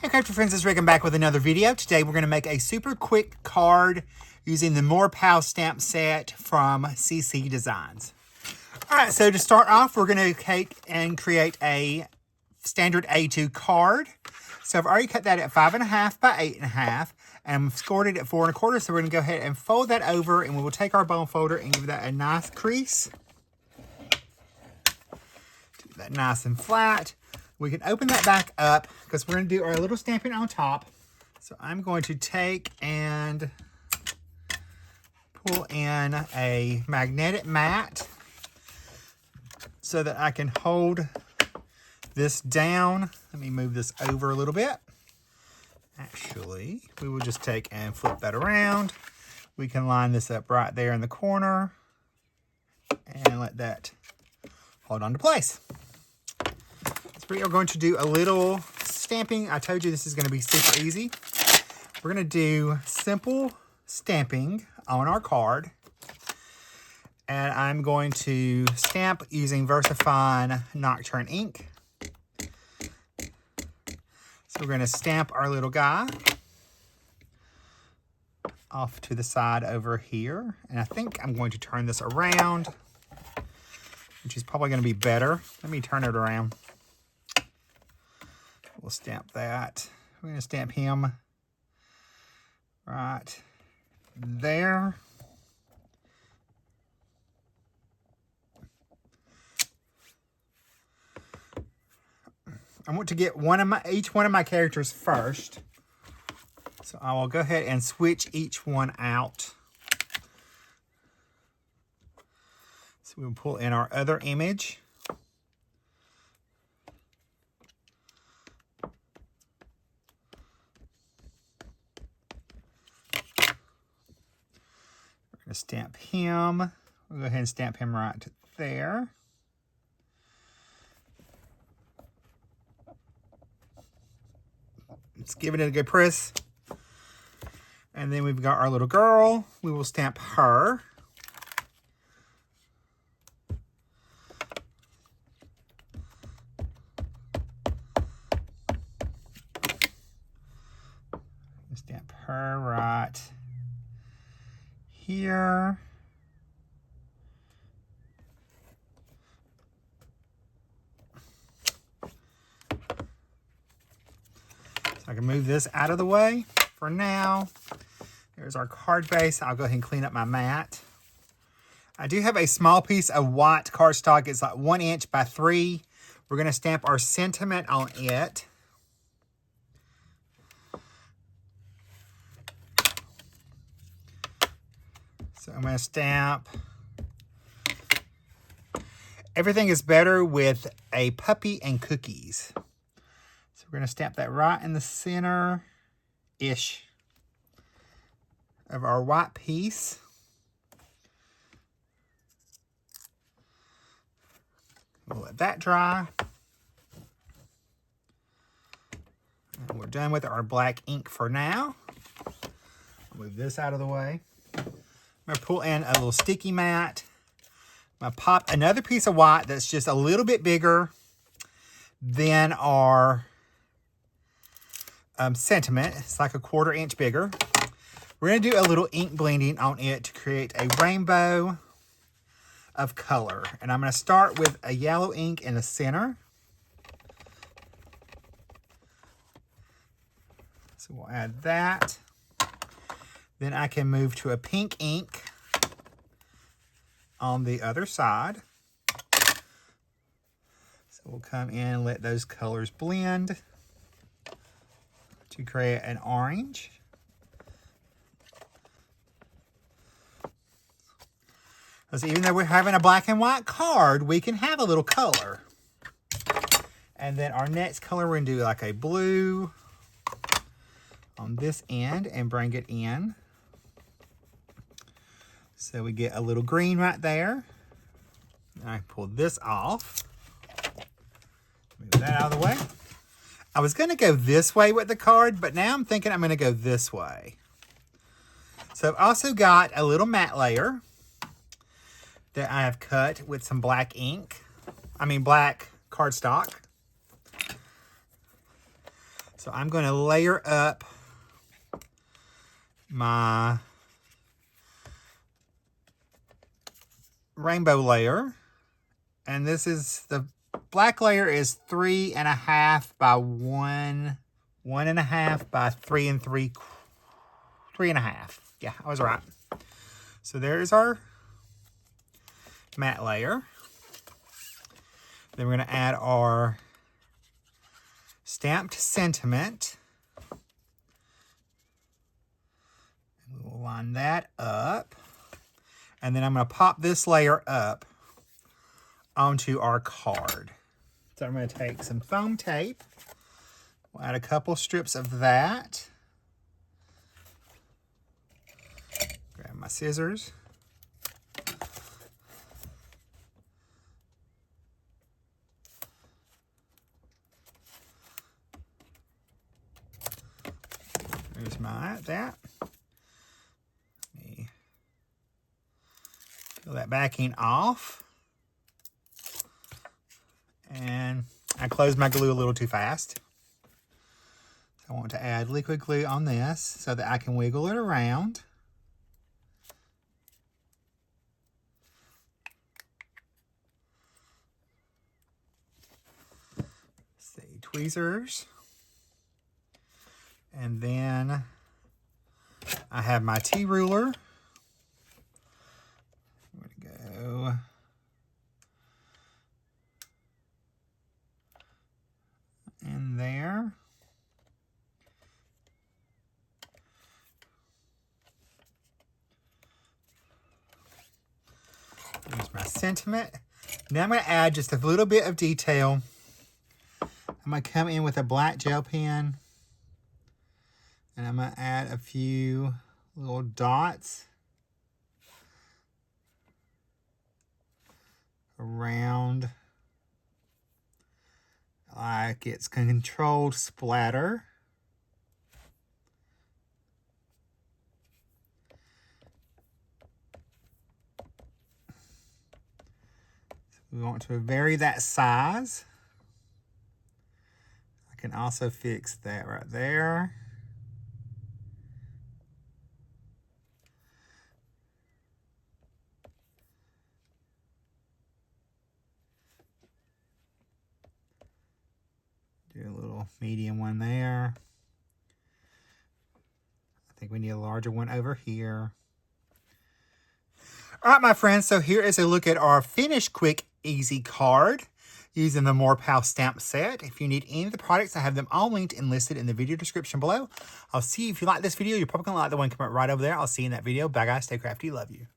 Hey Crafty friends, it's Rick. I'm back with another video. Today we're going to make a super quick card using the More Pow stamp set from CC Designs. Alright, so to start off, we're going to take and create a standard A2 card. So I've already cut that at 5.5 by 8.5 and I've scored it at 4 1/4. So we're going to go ahead and fold that over and we will take our bone folder and give that a nice crease. Do that nice and flat. We can open that back up because we're going to do our little stamping on top. So I'm going to take and pull in a magnetic mat so that I can hold this down. Let me move this over a little bit. Actually, we will just take and flip that around. We can line this up right there in the corner and let that hold on to place. We are going to do a little stamping. I told you this is going to be super easy. We're going to do simple stamping on our card. And I'm going to stamp using VersaFine Nocturne ink. So we're going to stamp our little guy off to the side over here. And I think I'm going to turn this around, which is probably going to be better. Let me turn it around. We'll stamp that. We're going to stamp him right there. I want to get each one of my characters first. So I will go ahead and switch each one out. So we'll pull in our other image. Stamp him. We'll go ahead and stamp him right there. Let's give it a good press. And then we've got our little girl. We will stamp her. Stamp her right here. So I can move this out of the way for now. There's our card base. I'll go ahead and clean up my mat. I do have a small piece of white cardstock. It's like 1 inch by 3. We're going to stamp our sentiment on it. So I'm going to stamp. Everything is better with a puppy and cookies. So we're going to stamp that right in the center-ish of our white piece. We'll let that dry. And we're done with our black ink for now. I'll move this out of the way. I'm going to pull in a little sticky mat. I'm going to pop another piece of white that's just a little bit bigger than our sentiment. It's like a 1/4 inch bigger. We're going to do a little ink blending on it to create a rainbow of color. And I'm going to start with a yellow ink in the center. So we'll add that. Then I can move to a pink ink on the other side. So we'll come in and let those colors blend to create an orange. Because even though we're having a black and white card, we can have a little color. And then our next color, we're going to do like a blue on this end and bring it in. So we get a little green right there. I pull this off. Move that out of the way. I was going to go this way with the card, but now I'm thinking I'm going to go this way. So I've also got a little matte layer that I have cut with some black ink. Black cardstock. So I'm going to layer up my rainbow layer. And this is, the black layer is 3.5 by 1.5 by 3.5. Yeah, I was right. So there's our matte layer. Then we're going to add our stamped sentiment. We'll line that up. And then I'm going to pop this layer up onto our card. So I'm going to take some foam tape. We'll add a couple strips of that. Grab my scissors. There's that. Let me peel that backing off. And I closed my glue a little too fast. I want to add liquid glue on this so that I can wiggle it around. See, tweezers. And then I have my T-ruler. I'm going to go in there. Here's my sentiment. Now I'm going to add just a little bit of detail. I'm going to come in with a black gel pen. And I'm going to add a few little dots around, like it's controlled splatter. So we want to vary that size. I can also fix that right there. Do a little medium one there. I think we need a larger one over here. All right, my friends, so here is a look at our finished quick, easy card using the More Pow stamp set. If you need any of the products, I have them all linked and listed in the video description below. I'll see you if you like this video. You're probably going to like the one coming right over there. I'll see you in that video. Bye, guys. Stay crafty. Love you.